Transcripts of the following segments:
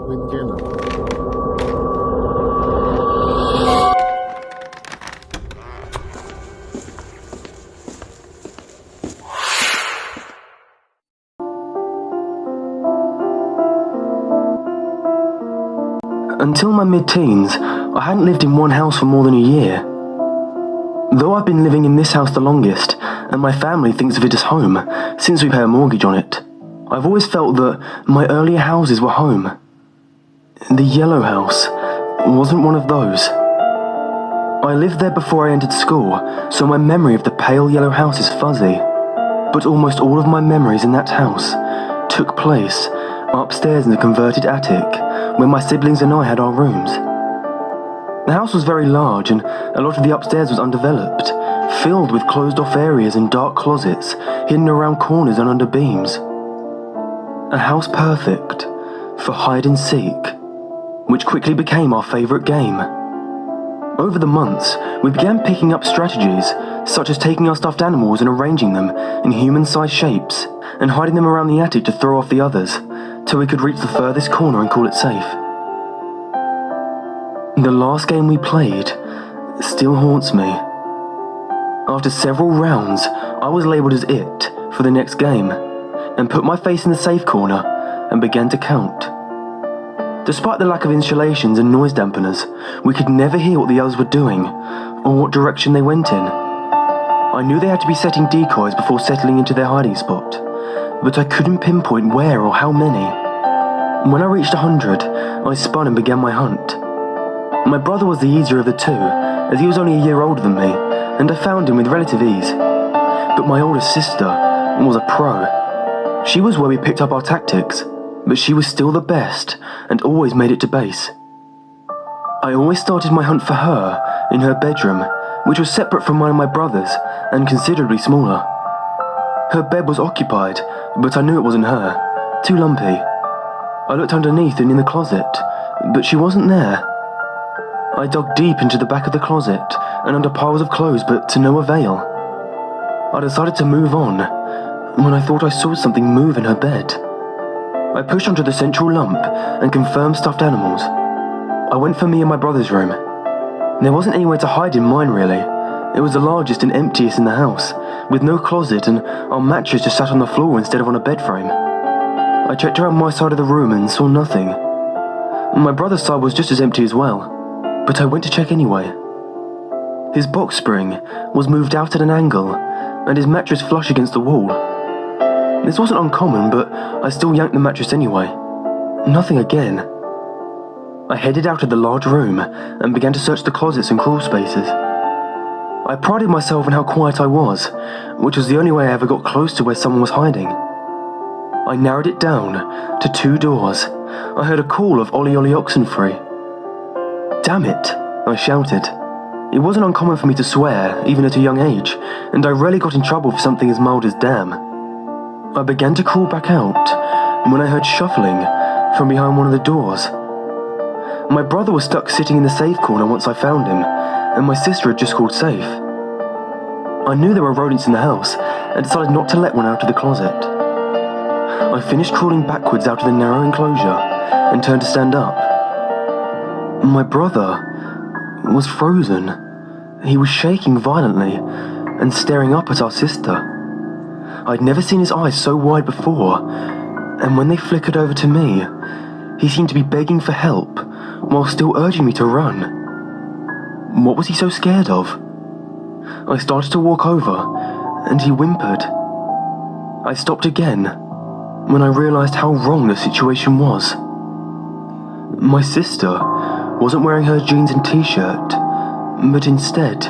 Until my mid-teens, I hadn't lived in one house for more than a year. Though I've been living in this house the longest, and my family thinks of it as home, since we pay a mortgage on it, I've always felt that my earlier houses were home. The yellow house wasn't one of those. I lived there before I entered school, so my memory of the pale yellow house is fuzzy. But almost all of my memories in that house took place upstairs in the converted attic, where my siblings and I had our rooms. The house was very large, and a lot of the upstairs was undeveloped, filled with closed-off areas and dark closets hidden around corners and under beams. A house perfect for hide-and-seek, which quickly became our favourite game. Over the months, we began picking up strategies, such as taking our stuffed animals and arranging them in human-sized shapes, and hiding them around the attic to throw off the others, till we could reach the furthest corner and call it safe. The last game we played still haunts me. After several rounds, I was labelled as it for the next game, and put my face in the safe corner and began to count. Despite the lack of insulations and noise dampeners, we could never hear what the others were doing, or what direction they went in. I knew they had to be setting decoys before settling into their hiding spot, but I couldn't pinpoint where or how many. When I reached 100, I spun and began my hunt. My brother was the easier of the two, as he was only a year older than me, and I found him with relative ease. But my older sister was a pro. She was where we picked up our tactics, but she was still the best, and always made it to base. I always started my hunt for her in her bedroom, which was separate from mine and my brother's, and considerably smaller. Her bed was occupied, but I knew it wasn't her. Too lumpy. I looked underneath and in the closet, but she wasn't there. I dug deep into the back of the closet and under piles of clothes, but to no avail. I decided to move on when I thought I saw something move in her bed. I pushed onto the central lump and confirmed stuffed animals. I went for me and my brother's room. There wasn't anywhere to hide in mine, really. It was the largest and emptiest in the house, with no closet, and our mattress just sat on the floor instead of on a bed frame. I checked around my side of the room and saw nothing. My brother's side was just as empty as well, but I went to check anyway. His box spring was moved out at an angle, and his mattress flush against the wall. This wasn't uncommon, but I still yanked the mattress anyway. Nothing again. I headed out of the large room and began to search the closets and crawl spaces. I prided myself on how quiet I was, which was the only way I ever got close to where someone was hiding. I narrowed it down to 2 doors. I heard a call of Ollie Ollie Oxenfree. Damn it, I shouted. It wasn't uncommon for me to swear, even at a young age, and I rarely got in trouble for something as mild as damn. I began to crawl back out when I heard shuffling from behind one of the doors. My brother was stuck sitting in the safe corner once I found him, and my sister had just called safe. I knew there were rodents in the house and decided not to let one out of the closet. I finished crawling backwards out of the narrow enclosure and turned to stand up. My brother was frozen. He was shaking violently and staring up at our sister. I'd never seen his eyes so wide before, and when they flickered over to me, he seemed to be begging for help while still urging me to run. What was he so scared of? I started to walk over, and he whimpered. I stopped again when I realized how wrong the situation was. My sister wasn't wearing her jeans and t-shirt, but instead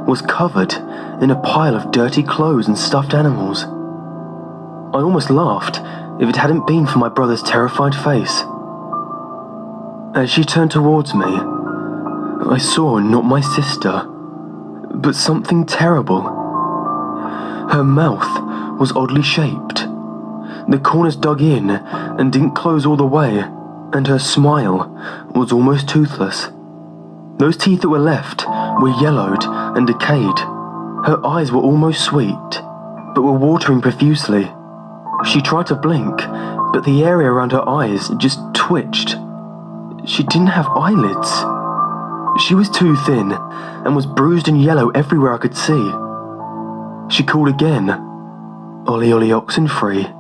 was covered in a pile of dirty clothes and stuffed animals. I almost laughed if it hadn't been for my brother's terrified face. As she turned towards me, I saw not my sister, but something terrible. Her mouth was oddly shaped. The corners dug in and didn't close all the way, and her smile was almost toothless. Those teeth that were left were yellowed and decayed. Her eyes were almost sweet, but were watering profusely. She tried to blink, but the area around her eyes just twitched she didn't have eyelids. She was too thin and was bruised and yellow everywhere I could see. She called again. Ollie, Ollie, Oxenfree.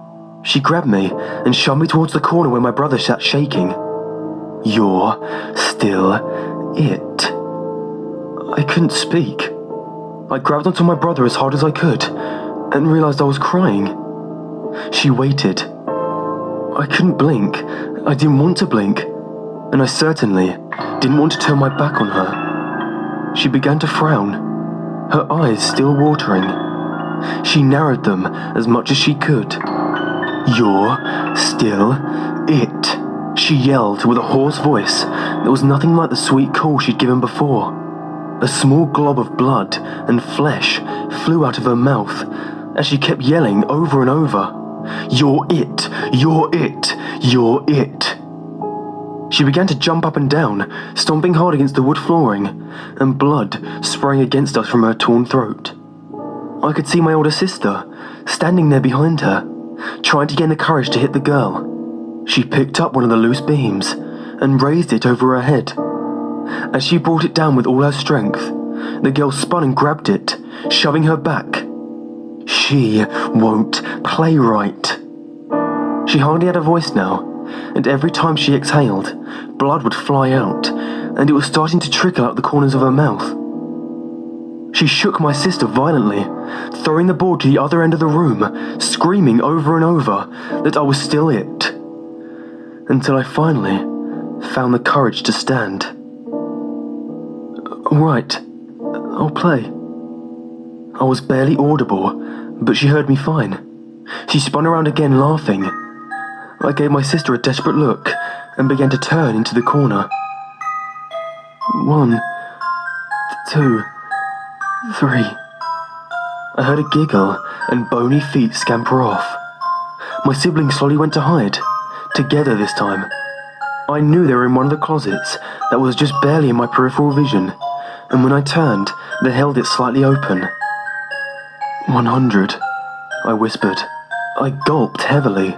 She grabbed me and shoved me towards the corner where my brother sat shaking. You're still it. I couldn't speak. I grabbed onto my brother as hard as I could and realized I was crying. She waited. I couldn't blink. I didn't want to blink. And I certainly didn't want to turn my back on her. She began to frown, her eyes still watering. She narrowed them as much as she could. You're still it, she yelled with a hoarse voice that was nothing like the sweet call she'd given before. A small glob of blood and flesh flew out of her mouth as she kept yelling over and over. You're it, you're it, you're it. She began to jump up and down, stomping hard against the wood flooring, and blood spraying against us from her torn throat. I could see my older sister standing there behind her, trying to gain the courage to hit the girl. She picked up one of the loose beams and raised it over her head. As she brought it down with all her strength, the girl spun and grabbed it, shoving her back. She won't play right. She hardly had a voice now, and every time she exhaled, blood would fly out, and it was starting to trickle out the corners of her mouth. She shook my sister violently, throwing the board to the other end of the room, screaming over and over that I was still it, until I finally found the courage to stand. All right, I'll play. I was barely audible, but she heard me fine. She spun around again, laughing. I gave my sister a desperate look and began to turn into the corner. 1, 2, 3. I heard a giggle and bony feet scamper off. My siblings slowly went to hide, together this time. I knew they were in one of the closets that was just barely in my peripheral vision, and when I turned, they held it slightly open. 100, I whispered. I gulped heavily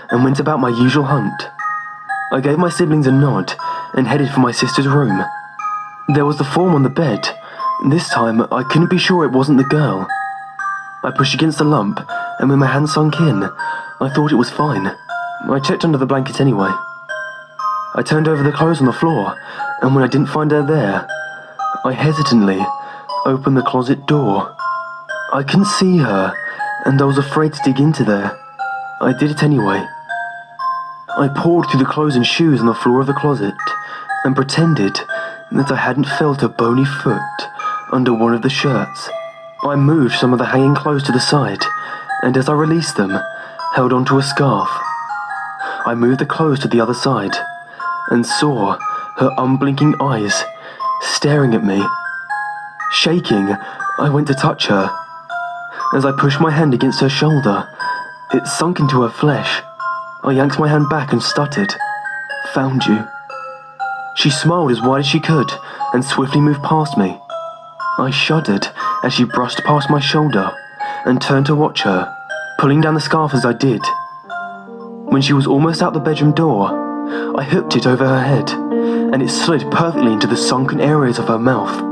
and went about my usual hunt. I gave my siblings a nod and headed for my sister's room. There was the form on the bed. This time, I couldn't be sure it wasn't the girl. I pushed against the lump, and when my hand sunk in, I thought it was fine. I checked under the blanket anyway. I turned over the clothes on the floor, and when I didn't find her there, I hesitantly opened the closet door. I couldn't see her, and I was afraid to dig into there. I did it anyway. I pawed through the clothes and shoes on the floor of the closet, and pretended that I hadn't felt a bony foot under one of the shirts. I moved some of the hanging clothes to the side, and as I released them, held onto a scarf. I moved the clothes to the other side, and saw her unblinking eyes staring at me. Shaking, I went to touch her. As I pushed my hand against her shoulder, it sunk into her flesh. I yanked my hand back and stuttered. Found you. She smiled as wide as she could and swiftly moved past me. I shuddered as she brushed past my shoulder and turned to watch her, pulling down the scarf as I did. When she was almost out the bedroom door, I hooked it over her head, and it slid perfectly into the sunken areas of her mouth.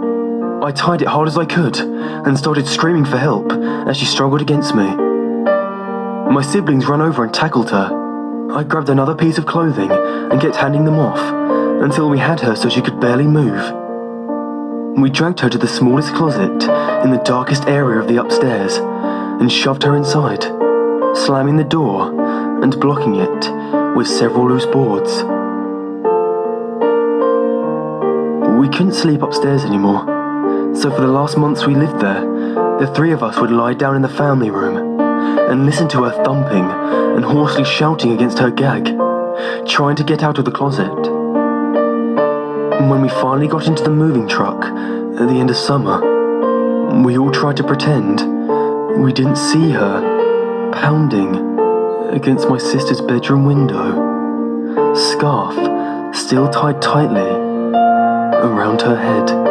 I tied it hard as I could and started screaming for help as she struggled against me. My siblings ran over and tackled her. I grabbed another piece of clothing and kept handing them off until we had her so she could barely move. We dragged her to the smallest closet in the darkest area of the upstairs and shoved her inside, slamming the door and blocking it with several loose boards. We couldn't sleep upstairs anymore, so for the last months we lived there, the three of us would lie down in the family room and listen to her thumping and hoarsely shouting against her gag, trying to get out of the closet. When we finally got into the moving truck at the end of summer, we all tried to pretend we didn't see her pounding against my sister's bedroom window, scarf still tied tightly around her head.